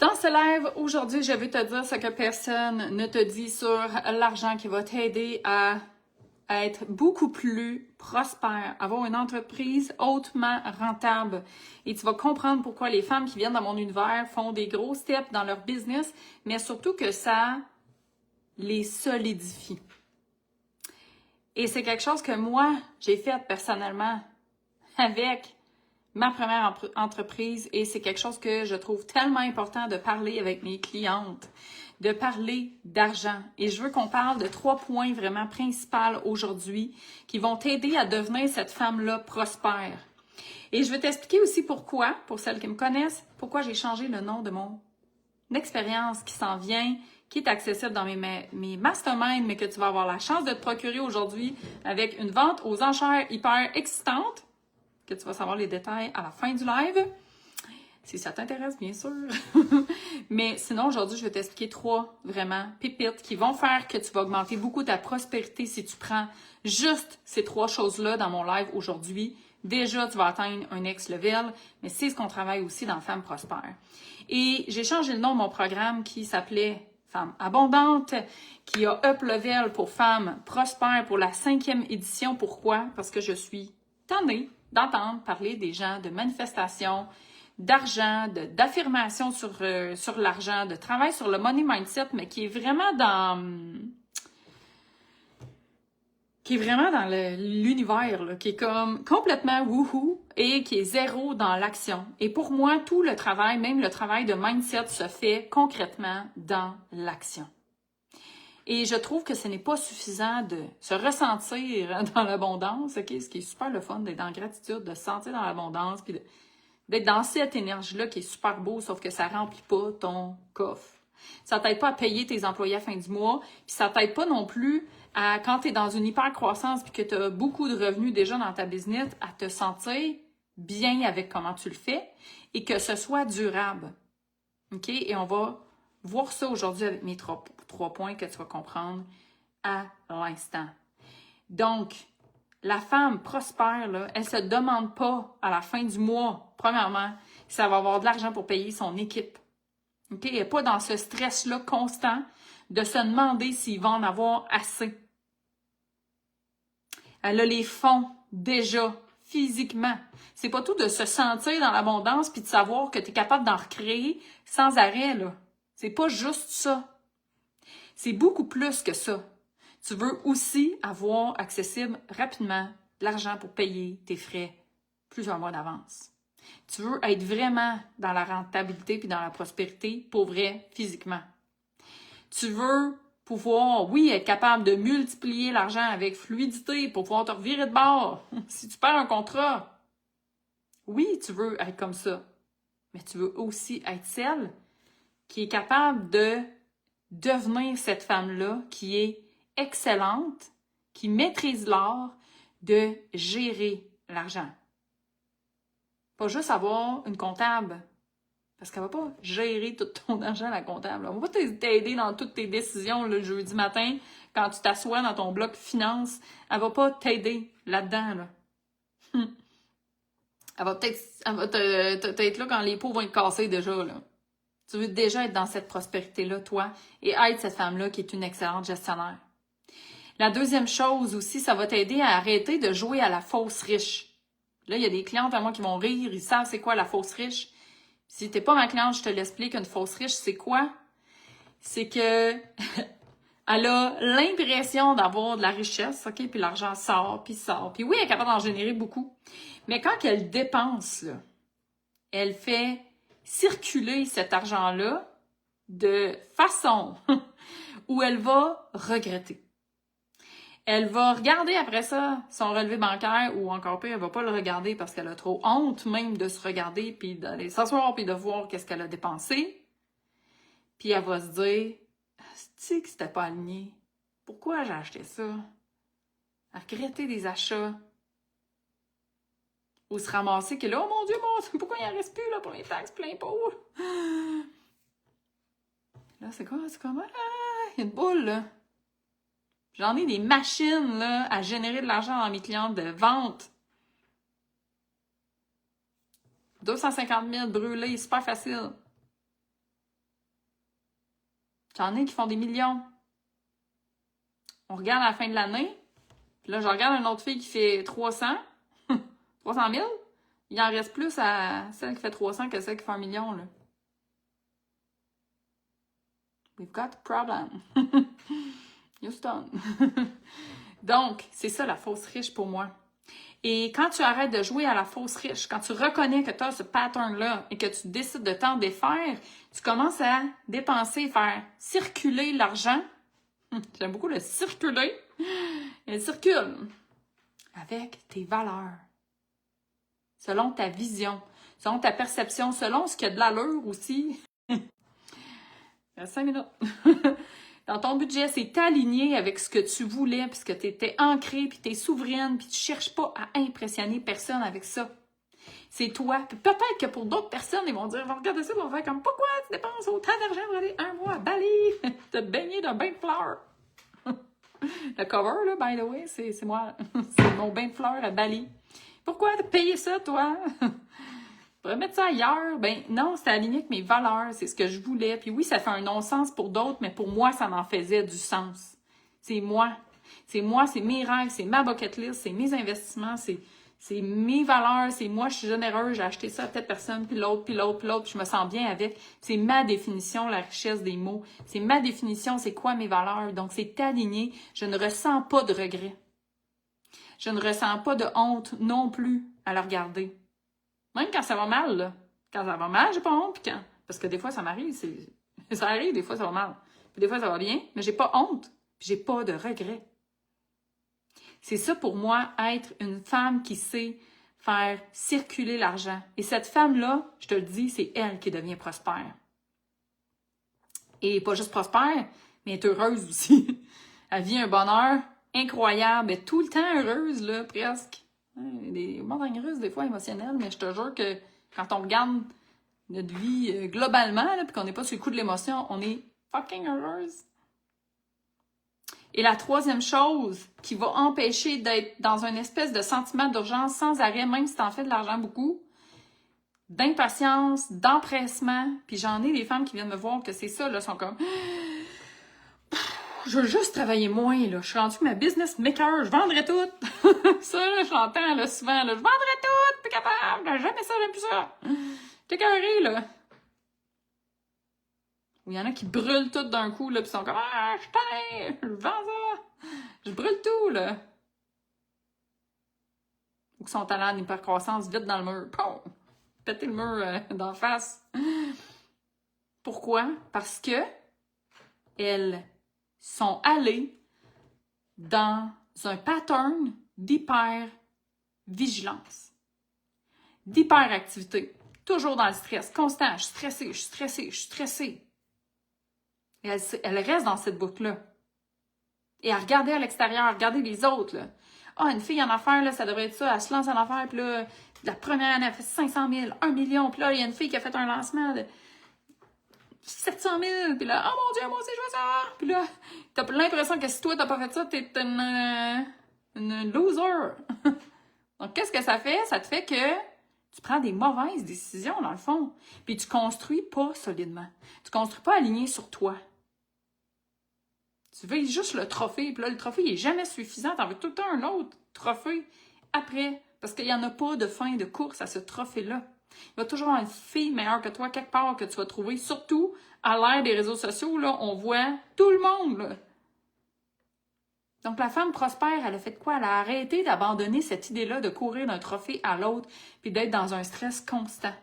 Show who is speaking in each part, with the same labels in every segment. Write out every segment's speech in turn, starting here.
Speaker 1: Dans ce live, aujourd'hui, je vais te dire ce que personne ne te dit sur l'argent qui va t'aider à être beaucoup plus prospère, avoir une entreprise hautement rentable. Et tu vas comprendre pourquoi les femmes qui viennent dans mon univers font des gros steps dans leur business, mais surtout que ça les solidifie. Et c'est quelque chose que moi, j'ai fait personnellement avec ma première entreprise et c'est quelque chose que je trouve tellement important de parler avec mes clientes, de parler d'argent. Et je veux qu'on parle de 3 points vraiment principaux aujourd'hui qui vont t'aider à devenir cette femme-là prospère. Et je vais t'expliquer aussi pourquoi, pour celles qui me connaissent, pourquoi j'ai changé le nom de mon expérience qui s'en vient, qui est accessible dans mes masterminds, mais que tu vas avoir la chance de te procurer aujourd'hui avec une vente aux enchères hyper excitante, que tu vas savoir les détails à la fin du live, si ça t'intéresse, bien sûr. Mais sinon, aujourd'hui, je vais t'expliquer 3 vraiment pépites qui vont faire que tu vas augmenter beaucoup ta prospérité si tu prends juste ces 3 choses-là dans mon live aujourd'hui. Déjà, tu vas atteindre un next level, mais c'est ce qu'on travaille aussi dans Femmes prospères. Et j'ai changé le nom de mon programme qui s'appelait Femmes abondantes, qui a up level pour Femmes prospères pour la 5e édition. Pourquoi? Parce que je suis tannée d'entendre parler des gens de manifestation, d'argent, d'affirmation sur l'argent, de travail sur le money mindset, mais qui est vraiment dans l'univers, là, qui est comme complètement wouhou et qui est zéro dans l'action. Et pour moi, tout le travail, même le travail de mindset, se fait concrètement dans l'action. Et je trouve que ce n'est pas suffisant de se ressentir dans l'abondance, ok? Ce qui est super le fun d'être dans la gratitude, de se sentir dans l'abondance, puis d'être dans cette énergie-là qui est super beau, sauf que ça remplit pas ton coffre. Ça t'aide pas à payer tes employés à la fin du mois, puis ça t'aide pas non plus à, quand tu es dans une hyper croissance puis que tu as beaucoup de revenus déjà dans ta business, à te sentir bien avec comment tu le fais et que ce soit durable. OK? Et on va voir ça aujourd'hui avec mes 3 points que tu vas comprendre à l'instant. Donc, la femme prospère, là, elle se demande pas à la fin du mois, premièrement, si elle va avoir de l'argent pour payer son équipe. OK? Elle n'est pas dans ce stress-là constant de se demander s'il va en avoir assez. Elle a les fonds déjà, physiquement. C'est pas tout de se sentir dans l'abondance puis de savoir que tu es capable d'en recréer sans arrêt, là. C'est pas juste ça. C'est beaucoup plus que ça. Tu veux aussi avoir accessible rapidement de l'argent pour payer tes frais plusieurs mois d'avance. Tu veux être vraiment dans la rentabilité puis dans la prospérité pour vrai, physiquement. Tu veux pouvoir, oui, être capable de multiplier l'argent avec fluidité pour pouvoir te revirer de bord si tu perds un contrat. Oui, tu veux être comme ça, mais tu veux aussi être celle qui est capable de devenir cette femme-là qui est excellente, qui maîtrise l'art de gérer l'argent. Pas juste avoir une comptable, parce qu'elle va pas gérer tout ton argent, la comptable. Elle va pas t'aider dans toutes tes décisions le jeudi matin quand tu t'assois dans ton bloc finance. Elle va pas t'aider là-dedans, là. Elle va peut-être là quand les pots vont être cassés déjà, là. Tu veux déjà être dans cette prospérité-là, toi, et être cette femme-là qui est une excellente gestionnaire. La deuxième chose aussi, ça va t'aider à arrêter de jouer à la fausse riche. Là, il y a des clientes à moi qui vont rire, ils savent c'est quoi la fausse riche. Si t'es pas ma cliente, je te l'explique, une fausse riche, c'est quoi? C'est que elle a l'impression d'avoir de la richesse, OK? Puis l'argent sort, puis sort. Puis oui, elle est capable d'en générer beaucoup. Mais quand elle dépense, là, elle fait circuler cet argent-là de façon où elle va regretter. Elle va regarder après ça son relevé bancaire ou encore pire, elle va pas le regarder parce qu'elle a trop honte même de se regarder puis d'aller s'asseoir puis de voir qu'est-ce qu'elle a dépensé. Puis elle va se dire, c'est que c'était pas aligné. Pourquoi j'ai acheté ça? À regretter des achats. Ou se ramasser que là, oh mon Dieu, pourquoi il en reste plus là pour les taxes plein pot? Là, c'est quoi? C'est comme, il y a une boule là. J'en ai des machines là, à générer de l'argent dans mes clientes de vente. 250 000 brûlés, super facile. J'en ai qui font des millions. On regarde à la fin de l'année, puis là, je regarde une autre fille qui fait 300 000. Il en reste plus à celle qui fait 300 que celle qui fait 1 million, là. We've got a problem. Houston. Donc, c'est ça la fausse riche pour moi. Et quand tu arrêtes de jouer à la fausse riche, quand tu reconnais que tu as ce pattern-là et que tu décides de t'en défaire, tu commences à dépenser, faire circuler l'argent. J'aime beaucoup le circuler. Elle circule avec tes valeurs, selon ta vision, selon ta perception, selon ce qui a de l'allure aussi. Il reste 5 minutes. Dans ton budget, c'est aligné avec ce que tu voulais, puisque tu étais ancré, puis tu es souveraine, puis tu cherches pas à impressionner personne avec ça. C'est toi. Puis peut-être que pour d'autres personnes, ils vont dire, ils vont regarder ça, ils vont faire comme, pourquoi tu dépenses autant d'argent pour aller 1 mois à Bali, te baigner d'un bain de fleurs. Le cover, là, by the way, c'est moi. C'est mon bain de fleurs à Bali. Pourquoi te payer ça, toi? Je pourrais mettre ça ailleurs. Ben non, c'était aligné avec mes valeurs, c'est ce que je voulais. Puis oui, ça fait un non-sens pour d'autres, mais pour moi, ça en faisait du sens. C'est moi. C'est moi, c'est mes rêves, c'est ma bucket list, c'est mes investissements, c'est mes valeurs, c'est moi, je suis généreuse, j'ai acheté ça à telle personne, puis l'autre, puis l'autre, puis l'autre, puis je me sens bien avec. C'est ma définition, la richesse des mots. C'est ma définition, c'est quoi mes valeurs. Donc, c'est aligné. Je ne ressens pas de regret. Je ne ressens pas de honte non plus à la regarder. Même quand ça va mal, là. Quand ça va mal, j'ai pas honte. Puis quand... Parce que des fois, ça m'arrive. Ça arrive, des fois, ça va mal. Puis des fois, ça va bien. Mais j'ai pas honte. Puis j'ai pas de regrets. C'est ça pour moi, être une femme qui sait faire circuler l'argent. Et cette femme-là, je te le dis, c'est elle qui devient prospère. Et pas juste prospère, mais elle est heureuse aussi. Elle vit un bonheur incroyable. Elle est tout le temps heureuse, là, presque. Des montagnes russes, des fois, émotionnelles, mais je te jure que quand on regarde notre vie globalement, puis qu'on n'est pas sur le coup de l'émotion, on est fucking heureuse. Et la troisième chose qui va empêcher d'être dans une espèce de sentiment d'urgence sans arrêt, même si t'en fais de l'argent beaucoup, d'impatience, d'empressement, puis j'en ai des femmes qui viennent me voir que c'est ça, là, sont comme... Je veux juste travailler moins, là. Je suis rendue ma business maker, je vendrais tout. Ça, là, je l'entends, là, souvent, là. Je vendrais tout, plus capable. Jamais ça, j'aime plus ça. T'es écœurée, là. Ou il y en a qui brûlent tout d'un coup, là, pis sont comme, ah, je vends ça. Je brûle tout, là. Ou qui sont talents d'hypercroissance vite dans le mur. Pum! Péter le mur d'en face. Pourquoi? Parce que elles sont allées dans un pattern d'hyper-vigilance, d'hyperactivité, toujours dans le stress, constant, je suis stressée, je suis stressée, je suis stressée. Et elle reste dans cette boucle-là. Et à regarder à l'extérieur, à regarder les autres, là. Ah, une fille en affaires, là, ça devrait être ça, elle se lance en affaires, puis là, la première année, elle fait 500 000, 1 million, puis là, il y a une fille qui a fait un lancement de 700 000, puis là, oh mon Dieu, moi aussi, je veux ça! Puis là, t'as l'impression que si toi, t'as pas fait ça, t'es une loser. Donc, qu'est-ce que ça fait? Ça te fait que tu prends des mauvaises décisions, dans le fond. Puis tu construis pas solidement. Tu construis pas aligné sur toi. Tu veux juste le trophée, puis là, le trophée, il est jamais suffisant. T'en veux tout le temps un autre trophée après. Parce qu'il n'y en a pas de fin de course à ce trophée-là. Il va toujours y avoir une fille meilleure que toi, quelque part, que tu vas trouver. Surtout, à l'ère des réseaux sociaux, là, on voit tout le monde, là. Donc, la femme prospère, elle a fait quoi? Elle a arrêté d'abandonner cette idée-là de courir d'un trophée à l'autre puis d'être dans un stress constant.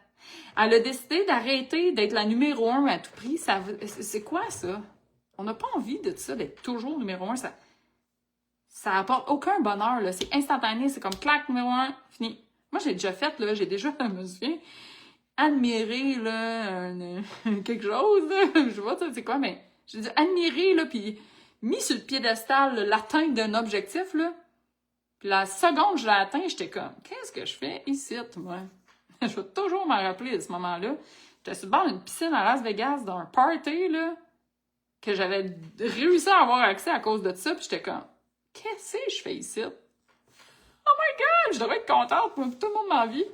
Speaker 1: Elle a décidé d'arrêter d'être la numéro 1 à tout prix. C'est quoi, ça? On n'a pas envie de ça, d'être toujours numéro 1. Ça apporte aucun bonheur, là. C'est instantané, c'est comme clac, numéro 1, fini. Moi, j'ai déjà fait, là, j'ai déjà, je me souviens, admiré, là, quelque chose, là. Je vois, ça, c'est quoi, mais j'ai dit admirer, là, puis mis sur le piédestal l'atteinte d'un objectif, là. Puis la seconde que je l'ai atteint, j'étais comme, qu'est-ce que je fais ici, moi? Je vais toujours m'en rappeler de ce moment-là. J'étais sur le bord d'une piscine à Las Vegas, dans un party, là, que j'avais réussi à avoir accès à cause de ça, puis j'étais comme, qu'est-ce que je fais ici? Oh my God! Je devrais être contente, moi, tout le monde m'envie.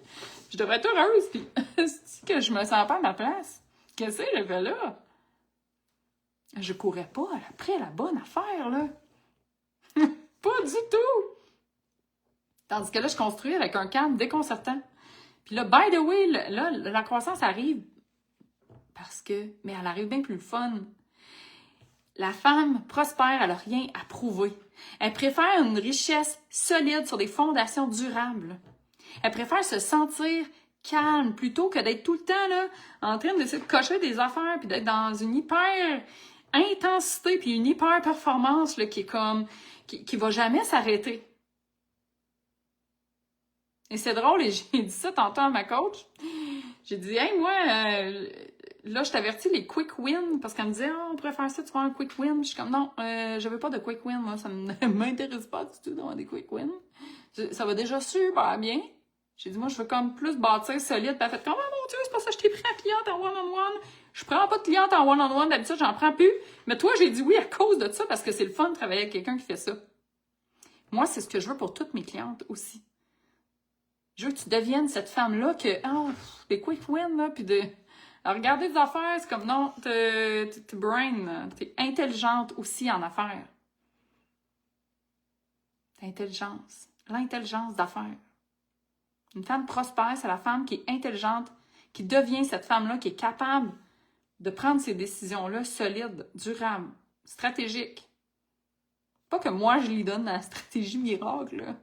Speaker 1: Je devrais être heureuse, puis c'est que je me sens pas à ma place. Qu'est-ce que j'ai fait là? Je courais pas après la bonne affaire, là. Pas du tout! Tandis que là, je construis avec un calme déconcertant. Puis là, by the way, là, la croissance arrive parce que... Mais elle arrive bien plus fun. La femme prospère, elle n'a rien à prouver. Elle préfère une richesse solide sur des fondations durables. Elle préfère se sentir calme plutôt que d'être tout le temps là, en train d'essayer de cocher des affaires puis d'être dans une hyper intensité puis une hyper performance là, qui est comme qui va jamais s'arrêter. Et c'est drôle, et j'ai dit ça tantôt à ma coach. J'ai dit, hey, moi, là, je t'avertis les quick wins, parce qu'elle me disait, oh, on pourrait faire ça, tu vois, un quick win. Je suis comme, non, je veux pas de quick win, moi, ça ne m'intéresse pas du tout d'avoir des quick wins. Ça va déjà super bien. J'ai dit, moi, je veux comme plus bâtir solide. Puis elle fait comme, oh mon Dieu, c'est pas ça, je t'ai pris en cliente en one-on-one. Je prends pas de cliente en one-on-one, d'habitude, j'en prends plus. Mais toi, j'ai dit oui à cause de ça, parce que c'est le fun de travailler avec quelqu'un qui fait ça. Moi, c'est ce que je veux pour toutes mes clientes aussi. Je veux que tu deviennes cette femme-là que, oh, des quick wins, là, puis de regarder des affaires, c'est comme, non, t'es brain, t'es intelligente aussi en affaires. L'intelligence d'affaires. Une femme prospère, c'est la femme qui est intelligente, qui devient cette femme-là, qui est capable de prendre ces décisions-là solides, durables, stratégiques. Pas que moi, je lui donne la stratégie miracle, là.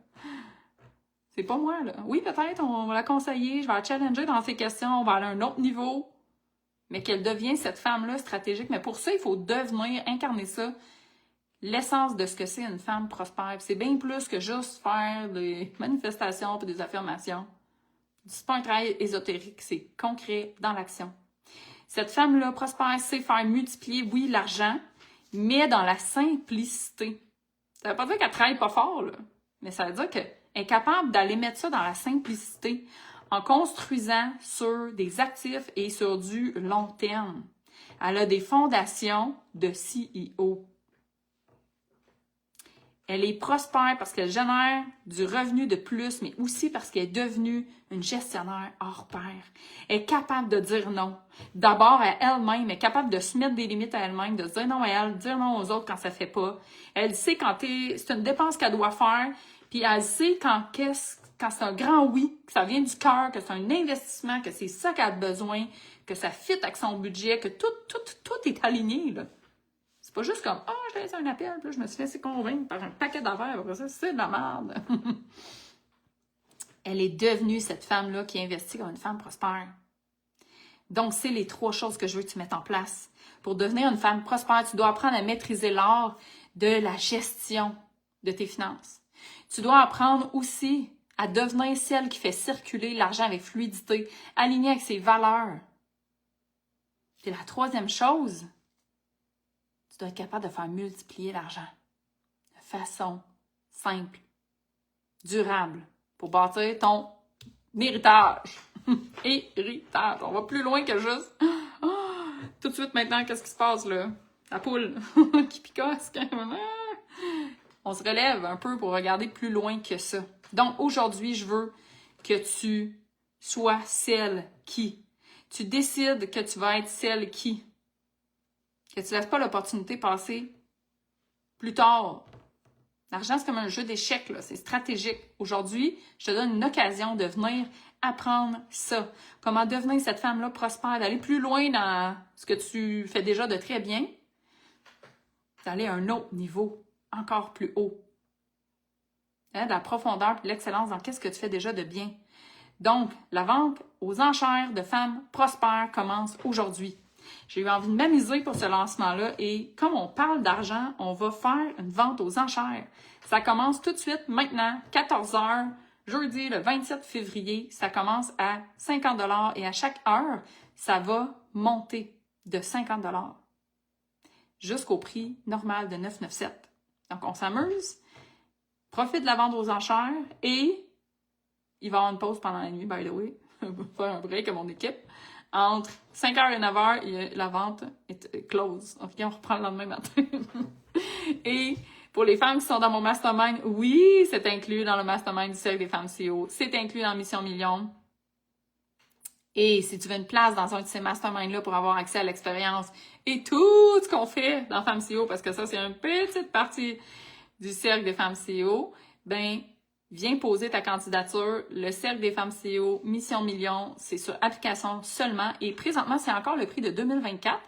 Speaker 1: C'est pas moi, là. Oui, peut-être, on va la conseiller, je vais la challenger dans ses questions, on va aller à un autre niveau, mais qu'elle devienne cette femme-là stratégique. Mais pour ça, il faut devenir, incarner ça, l'essence de ce que c'est une femme prospère. C'est bien plus que juste faire des manifestations et des affirmations. C'est pas un travail ésotérique, c'est concret dans l'action. Cette femme-là prospère sait faire multiplier, oui, l'argent, mais dans la simplicité. Ça veut pas dire qu'elle travaille pas fort, là, mais ça veut dire qu'elle est capable d'aller mettre ça dans la simplicité en construisant sur des actifs et sur du long terme. Elle a des fondations de CEO. Elle est prospère parce qu'elle génère du revenu de plus, mais aussi parce qu'elle est devenue une gestionnaire hors pair. Elle est capable de dire non. D'abord à elle-même, elle est capable de se mettre des limites à elle-même, de se dire non à elle, dire non aux autres quand ça fait pas. Elle sait quand c'est une dépense qu'elle doit faire, puis elle sait quand c'est un grand oui, que ça vient du cœur, que c'est un investissement, que c'est ça qu'elle a besoin, que ça fit avec son budget, que tout est aligné, là. C'est pas juste comme, j'ai laissé un appel, puis là, je me suis laissé convaincre par un paquet d'affaires, après ça, c'est de la merde. Elle est devenue cette femme-là qui investit comme une femme prospère. Donc, c'est les 3 choses que je veux que tu mettes en place. Pour devenir une femme prospère, tu dois apprendre à maîtriser l'art de la gestion de tes finances. Tu dois apprendre aussi à devenir celle qui fait circuler l'argent avec fluidité, alignée avec ses valeurs. Puis la 3e chose, tu dois être capable de faire multiplier l'argent de façon simple, durable, pour bâtir ton héritage. Héritage. On va plus loin que juste... tout de suite maintenant, qu'est-ce qui se passe là? La poule qui picasse. On se relève un peu pour regarder plus loin que ça. Donc aujourd'hui, je veux que tu sois celle qui. Tu décides que tu vas être celle qui. Que tu ne laisses pas l'opportunité passer plus tard. L'argent, c'est comme un jeu d'échecs, là. C'est stratégique. Aujourd'hui, je te donne une occasion de venir apprendre ça. Comment devenir cette femme-là prospère, d'aller plus loin dans ce que tu fais déjà de très bien, d'aller à un autre niveau, encore plus haut. De la profondeur et de l'excellence dans qu'est-ce que tu fais déjà de bien. Donc, la vente aux enchères de femmes prospères commence aujourd'hui. J'ai eu envie de m'amuser pour ce lancement-là et comme on parle d'argent, on va faire une vente aux enchères. Ça commence tout de suite, maintenant, 14h, jeudi le 27 février. Ça commence à 50 $ et à chaque heure, ça va monter de 50 $ jusqu'au prix normal de 9,97 $. Donc, on s'amuse, profite de la vente aux enchères et il va y avoir une pause pendant la nuit, by the way. On va faire un break à mon équipe. Entre 5h et 9h, la vente est close. OK, on reprend le lendemain matin. Et pour les femmes qui sont dans mon mastermind, oui, c'est inclus dans le mastermind du Cercle des femmes CEO. C'est inclus dans Mission Million. Et si tu veux une place dans un de ces masterminds-là pour avoir accès à l'expérience et tout ce qu'on fait dans Femmes CEO, parce que ça, c'est une petite partie du Cercle des Femmes CEO, ben, viens poser ta candidature. Le Cercle des Femmes CEO, Mission Million, c'est sur application seulement. Et présentement, c'est encore le prix de 2024.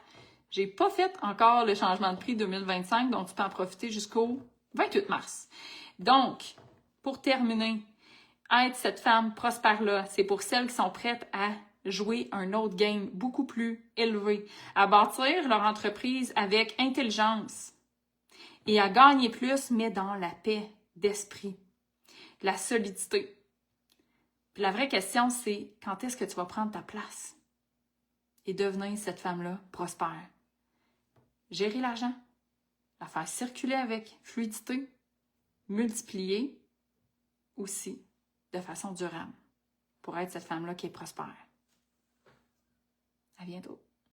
Speaker 1: J'ai pas fait encore le changement de prix 2025, donc tu peux en profiter jusqu'au 28 mars. Donc, pour terminer, être cette femme prospère-là, c'est pour celles qui sont prêtes à jouer un autre game beaucoup plus élevé, à bâtir leur entreprise avec intelligence et à gagner plus, mais dans la paix d'esprit, la solidité. Puis la vraie question, c'est quand est-ce que tu vas prendre ta place et devenir cette femme-là prospère? Gérer l'argent, la faire circuler avec fluidité, multiplier aussi de façon durable pour être cette femme-là qui est prospère. À bientôt.